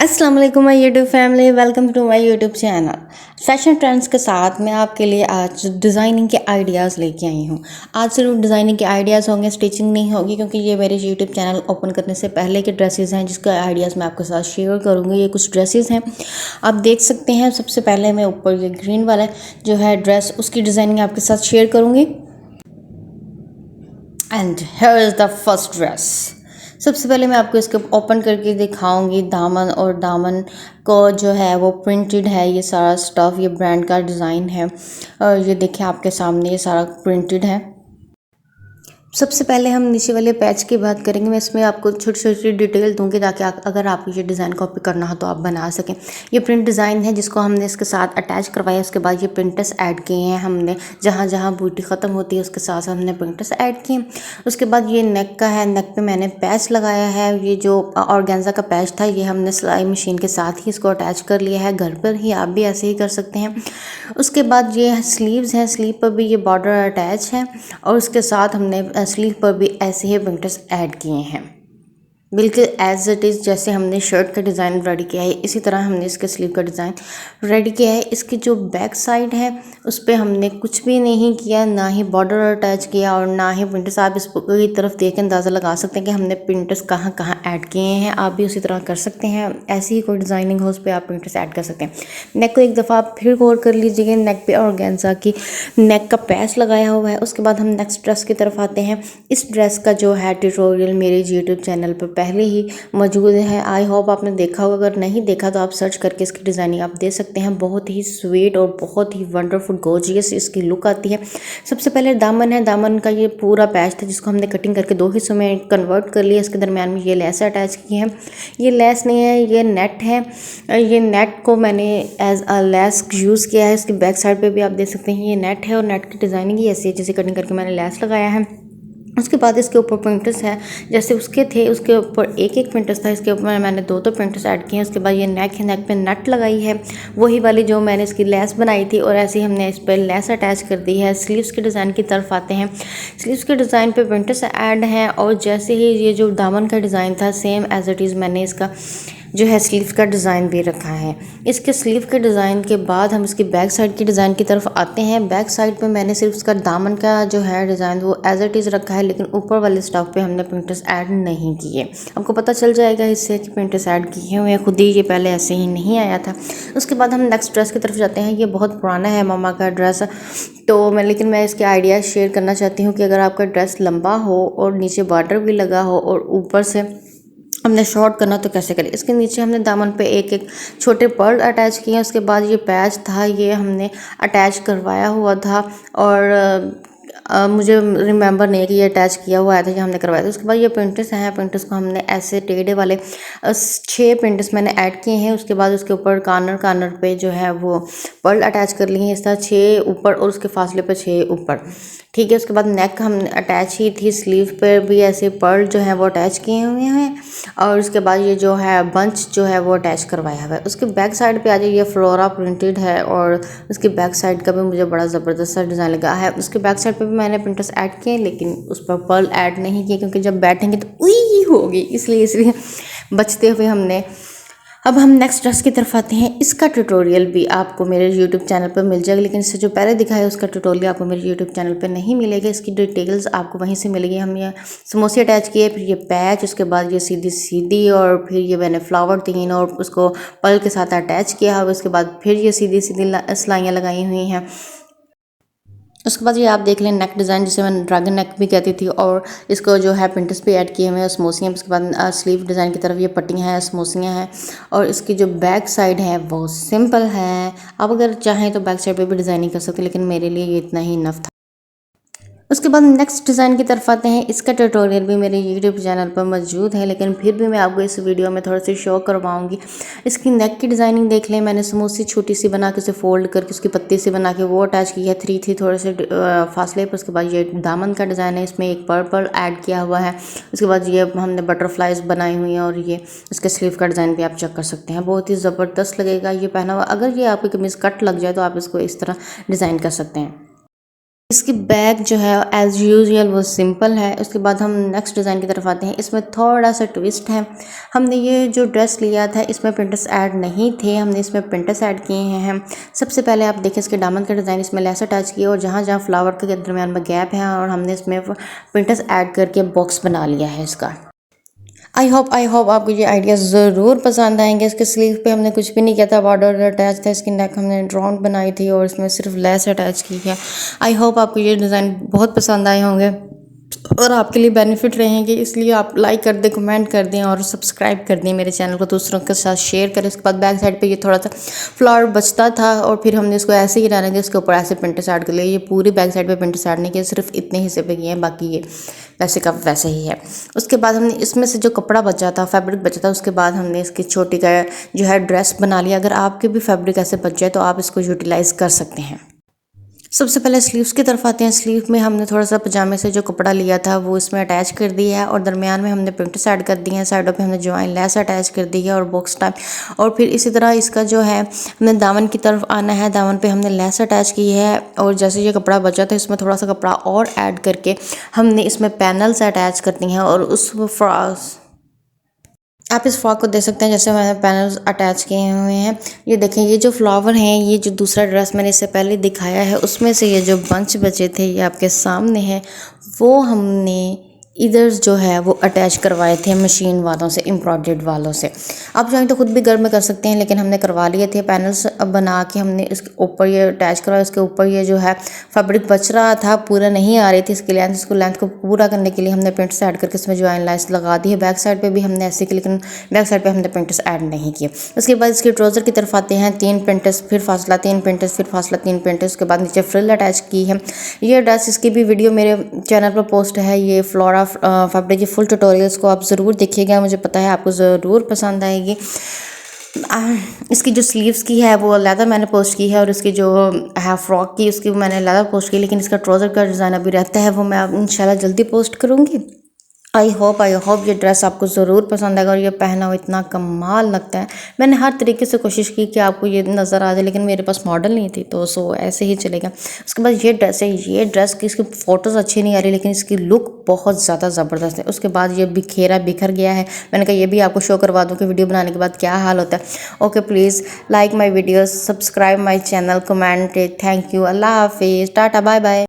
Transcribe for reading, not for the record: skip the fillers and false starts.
अस्सलाम वालेकुम my YouTube family, welcome to my YouTube channel. Fashion trends के साथ मैं आपके लिए आज डिज़ाइनिंग के आइडियाज़ लेके आई हूँ। आज सिर्फ डिज़ाइनिंग के आइडियाज़ होंगे, स्टिचिंग नहीं होगी, क्योंकि ये मेरे यूट्यूब चैनल ओपन करने से पहले के ड्रेसेस हैं जिसका आइडियाज़ मैं आपके साथ शेयर करूँगी। ये कुछ ड्रेसेस हैं, आप देख सकते हैं। सबसे पहले मैं ऊपर ये ग्रीन वाला जो है ड्रेस, उसकी डिज़ाइनिंग आपके साथ शेयर करूँगी। And here is the first dress. सबसे पहले मैं आपको इसको ओपन करके दिखाऊंगी। दामन और दामन को जो है वो प्रिंटेड है, ये सारा स्टफ़, ये ब्रांड का डिज़ाइन है और ये देखिए आपके सामने ये सारा प्रिंटेड है। सबसे पहले हम नीचे वाले पैच की बात करेंगे। मैं इसमें आपको छोटी छोटी डिटेल दूंगी ताकि अगर आपको ये डिज़ाइन कॉपी करना हो तो आप बना सकें। ये प्रिंट डिज़ाइन है जिसको हमने इसके साथ अटैच करवाया। उसके बाद ये प्रिंटर्स ऐड किए हैं हमने, जहाँ जहाँ बूटी ख़त्म होती है उसके साथ साथ हमने प्रिंटर्स ऐड किए। उसके बाद ये नेक का है, नेक पे मैंने पैच लगाया है। ये जो ऑर्गेन्जा का पैच था ये हमने सिलाई मशीन के साथ ही इसको अटैच कर लिया है। घर पर ही आप भी ऐसे ही कर सकते हैं। उसके बाद ये स्लीव्स हैं, स्लीव पर भी ये बॉर्डर अटैच है और उसके साथ हमने स्लीव पर भी ऐसे ही प्रिंटर्स ऐड किए हैं, बिल्कुल एज इट इज़ जैसे हमने शर्ट का डिज़ाइन रेडी किया है इसी तरह हमने इसके स्लीव का डिज़ाइन रेडी किया है। इसकी जो बैक साइड है उस पर हमने कुछ भी नहीं किया, ना ही बॉर्डर अटैच किया और ना ही प्रिंटर्स। आप इस की तरफ देख के अंदाज़ा लगा सकते हैं कि हमने प्रिंटर्स कहाँ कहाँ ऐड किए हैं। आप भी उसी तरह कर सकते हैं। ऐसी ही कोई डिज़ाइनिंग हो उस पर आप प्रिंटर्स ऐड कर सकते हैं। नेक को एक दफ़ा आप फिर गौर कर लीजिए, नेक पे ऑर्गेन्जा की नेक का पैच लगाया हुआ है। उसके बाद हम नेक्स्ट ड्रेस की तरफ आते हैं। इस ड्रेस का जो है ट्यूटोरियल मेरे यूट्यूब चैनल पर पहले ही मौजूद है। आई होप आपने देखा होगा, अगर नहीं देखा तो आप सर्च करके इसकी डिज़ाइनिंग आप दे सकते हैं। बहुत ही स्वीट और बहुत ही वंडरफुल गॉर्जियस इसकी लुक आती है। सबसे पहले दामन है, दामन का ये पूरा पैच था जिसको हमने कटिंग करके दो हिस्सों में कन्वर्ट कर लिया। इसके दरमियान में ये लेस अटैच की है। ये लेस नहीं है, ये नेट है। ये नेट को मैंने एज अ लेस यूज़ किया है। इसकी बैक साइड पे भी आप देख सकते हैं ये नेट है और नेट की डिज़ाइनिंग ही ऐसी है जैसे कटिंग करके मैंने लेस लगाया है। उसके बाद इसके ऊपर प्रिंटर्स है, जैसे उसके थे उसके ऊपर एक एक प्रिंटर्स था, इसके ऊपर मैंने दो प्रिंटर्स ऐड किए हैं। उसके बाद ये नेक है, नेक पे नट लगाई है वही वाली जो मैंने इसकी लेस बनाई थी और ऐसे ही हमने इस पर लेस अटैच कर दी है। स्लीव्स के डिज़ाइन की तरफ आते हैं। स्लीव्स के डिज़ाइन पे प्रिंटर्स ऐड हैं और जैसे ही ये जो दामन का डिज़ाइन था सेम एज इट इज़ मैंने इसका जो है स्लीव का डिज़ाइन भी रखा है। इसके स्लीव के डिज़ाइन के बाद हम इसकी बैक साइड की डिज़ाइन की तरफ आते हैं। बैक साइड पे मैंने सिर्फ इसका दामन का जो है डिज़ाइन वो एज इट इज़ रखा है, लेकिन ऊपर वाले स्टफ पे हमने प्रिंटर्स ऐड नहीं किए। आपको पता चल जाएगा इससे कि प्रिंटर्स ऐड किए हुए हैं, खुद ही ये पहले ऐसे ही नहीं आया था। उसके बाद हम नेक्स्ट ड्रेस की तरफ जाते हैं। ये बहुत पुराना है मामा का ड्रेस, तो लेकिन मैं इसके आइडियाज़ शेयर करना चाहती हूँ कि अगर आपका ड्रेस लंबा हो और नीचे बॉर्डर भी लगा हो और ऊपर से हमने शॉर्ट करना तो कैसे करें। इसके नीचे हमने दामन पे एक एक छोटे पर्ल अटैच किए हैं। उसके बाद ये पैच था ये हमने अटैच करवाया हुआ था और मुझे रिमेंबर नहीं है कि ये अटैच किया हुआ आया था या हमने करवाया था। उसके बाद ये प्रिंटर्स हैं, प्रिंटर्स को हमने ऐसे टेढ़े वाले 6 प्रिंटर्स मैंने ऐड किए हैं। उसके बाद उसके ऊपर कार्नर पे जो है वो पर्ल अटैच कर लिए हैं, इस तरह 6 ऊपर और उसके फासले पर 6 ऊपर, ठीक है। उसके बाद नेक हम अटैच ही थी, स्लीव पर भी ऐसे पर्ल जो है वो अटैच किए हुए हैं और उसके बाद ये जो है बंच जो है वो अटैच करवाया हुआ है। उसके बैक साइड पे आ जाइए, ये फ्लोरा प्रिंटेड है और उसकी बैक साइड का भी मुझे बड़ा ज़बरदस्त सा डिज़ाइन लगा है। उसके बैक साइड पे भी मैंने प्रिंटर्स ऐड किए लेकिन उस पर पर्ल ऐड नहीं किए क्योंकि जब बैठेंगे तो उई होगी, इसलिए बचते हुए हमने। अब हम नेक्स्ट ड्रेस की तरफ आते हैं। इसका ट्यूटोरियल भी आपको मेरे यूट्यूब चैनल पर मिल जाएगा, लेकिन इससे जो पहले दिखाया उसका ट्यूटोरियल आपको मेरे यूट्यूब चैनल पर नहीं मिलेगा। इसकी डिटेल्स आपको वहीं से मिलेगी। हम ये समोसे अटैच किए, फिर ये पैच, उसके बाद ये सीधी सीधी और फिर ये मैंने फ्लावर 3 और उसको पल के साथ अटैच किया और उसके बाद फिर ये सीधी सीधी सिलाइयाँ लगाई हुई हैं। उसके बाद ये आप देख लें नेक डिज़ाइन जिसे मैं ड्रैगन नेक भी कहती थी और इसको जो है प्रिंटर्स पे ऐड किए हुए हैं, स्मोसियाँ। उसके बाद स्लीव डिज़ाइन की तरफ ये पट्टियाँ हैं, स्मोसियाँ हैं और इसकी जो बैक साइड है वो सिंपल है। आप अगर चाहें तो बैक साइड पे भी डिज़ाइनिंग कर सकते हैं, लेकिन मेरे लिए ये इतना ही इनफ था। उसके बाद नेक्स्ट डिज़ाइन की तरफ आते हैं। इसका ट्यूटोरियल भी मेरे यूट्यूब चैनल पर मौजूद है, लेकिन फिर भी मैं आपको इस वीडियो में थोड़ा सी शो करवाऊंगी। इसकी नेक की डिज़ाइनिंग देख लें। मैंने समोसी छोटी सी बना के उसे फोल्ड करके उसकी पत्ती से बना के वो अटैच की है 3 थोड़े से फासले पर। उसके बाद ये दामन का डिज़ाइन है, इसमें एक पर्पल ऐड किया हुआ है। उसके बाद ये हमने बटरफ्लाइज बनाई हुई हैं और ये इसके स्लीव का डिज़ाइन भी आप चेक कर सकते हैं। बहुत ही ज़बरदस्त लगेगा ये पहना हुआ। अगर ये आपकी कमीज़ कट लग जाए तो आप इसको इस तरह डिज़ाइन कर सकते हैं। इसकी बैक जो है एज़ यूजुअल वो सिंपल है। उसके बाद हम नेक्स्ट डिज़ाइन की तरफ आते हैं। इसमें थोड़ा सा ट्विस्ट है। हमने ये जो ड्रेस लिया था इसमें प्रिंट्स ऐड नहीं थे, हमने इसमें प्रिंट्स ऐड किए हैं। सबसे पहले आप देखिए इसके दामन का डिज़ाइन, इसमें लेस अटैच किया और जहाँ जहाँ फ्लावर के दरमियान में गैप है और हमने इसमें प्रिंट्स ऐड करके बॉक्स बना लिया है इसका। आई होप आपको ये आइडिया ज़रूर पसंद आएंगे। इसके स्लीव पे हमने कुछ भी नहीं किया था, बॉर्डर अटैच था, इसकी नेक हमने राउंड बनाई थी और इसमें सिर्फ लेस अटैच की है। आई होप आपको ये डिज़ाइन बहुत पसंद आए होंगे और आपके लिए बेनिफिट रहेंगे, इसलिए आप लाइक कर दें, कमेंट कर दें और सब्सक्राइब कर दें मेरे चैनल को, दूसरों के साथ शेयर करें। उसके बाद बैक साइड पे ये थोड़ा सा फ्लावर बचता था और फिर हमने इसको ऐसे ही रहने दिया, इसके ऊपर ऐसे प्रिंट्स ऐड कर लिए। ये पूरी बैक साइड पे प्रिंट्स ऐड नहीं किए, सिर्फ इतने हिस्से पे किए हैं, बाकी ये वैसे का वैसे ही है। उसके बाद हमने इसमें से जो कपड़ा बचा था, फैब्रिक बचा था, उसके बाद हमने इसकी छोटी का जो है ड्रेस बना लिया। अगर आपके भी फैब्रिक ऐसे बच जाए तो आप इसको यूटिलाइज़ कर सकते हैं। सबसे पहले स्लीव्स की तरफ आते हैं। स्लीव में हमने थोड़ा सा पजामे से जो कपड़ा लिया था वो इसमें अटैच कर दिया है और दरमियान में हमने प्रिंट्स ऐड कर दिए हैं। साइडों पे हमने जॉइन लेस अटैच कर दी है और बॉक्स टाइप। और फिर इसी तरह इसका जो है हमने दामन की तरफ आना है, दामन पे हमने लेस अटैच की है और जैसे ये कपड़ा बचा था इसमें थोड़ा सा कपड़ा और ऐड करके हमने इसमें पैनल्स अटैच कर दी हैं और उस आप इस फ्रॉक को देख सकते हैं जैसे मैंने पैनल्स अटैच किए हुए हैं। ये देखें, ये जो फ्लावर हैं, ये जो दूसरा ड्रेस मैंने इससे पहले दिखाया है उसमें से ये जो बंच बचे थे ये आपके सामने है, वो हमने इधर जो है वो अटैच करवाए थे मशीन वालों से, एम्ब्रॉयडर्ड वालों से। आप चाहें तो खुद भी घर में कर सकते हैं, लेकिन हमने करवा लिए थे पैनल्स बना के। हमने इसके ऊपर ये अटैच करवाया, इसके ऊपर ये जो है फैब्रिक बच रहा था, पूरा नहीं आ रही थी इसकी लेंथ, इसको लेंथ को पूरा करने के लिए हमने प्रिंट्स ऐड करके इसमें जॉइन लाइन्स लगा दी है। बैक साइड पे भी हमने ऐसे की, लेकिन बैक साइड पे हमने प्रिंट्स ऐड नहीं किए। उसके बाद इसके ट्राउज़र की तरफ आते हैं। 3 प्रिंट्स फिर फासला, 3 प्रिंट्स फिर फासला, 3 प्रिंट्स, उसके बाद नीचे फ्रिल अटैच की है। ये ड्रेस, इसकी भी वीडियो मेरे चैनल पर पोस्ट है। ये फ्लोरा फैब्रिक की फुल ट्यूटोरियल्स को आप ज़रूर देखिएगा, मुझे पता है आपको ज़रूर पसंद आएगी। इसकी जो स्लीव्स की है वो लेदर मैंने पोस्ट की है और इसकी जो है फ्रॉक की उसकी मैंने लेदर पोस्ट की, लेकिन इसका ट्राउज़र का डिज़ाइन अभी रहता है, वो मैं अब इंशाल्लाह जल्दी पोस्ट करूँगी। आई होप ये ड्रेस आपको ज़रूर पसंद आएगा और ये पहना हुआ इतना कमाल लगता है। मैंने हर तरीके से कोशिश की कि आपको ये नज़र आ जाए, लेकिन मेरे पास मॉडल नहीं थी, तो सो ऐसे ही चलेगा। उसके बाद ये ड्रेस है, ये ड्रेस की इसकी फ़ोटोज़ अच्छी नहीं आ रही, लेकिन इसकी लुक बहुत ज़्यादा ज़बरदस्त है। उसके बाद ये बिखर गया है। मैंने कहा ये भी आपको शो करवा दूँ कि वीडियो बनाने के बाद क्या हाल होता है। Okay, please like my videos, subscribe my channel, comment, thank you, अल्लाह हाफिज़, टाटा, बाय बाय।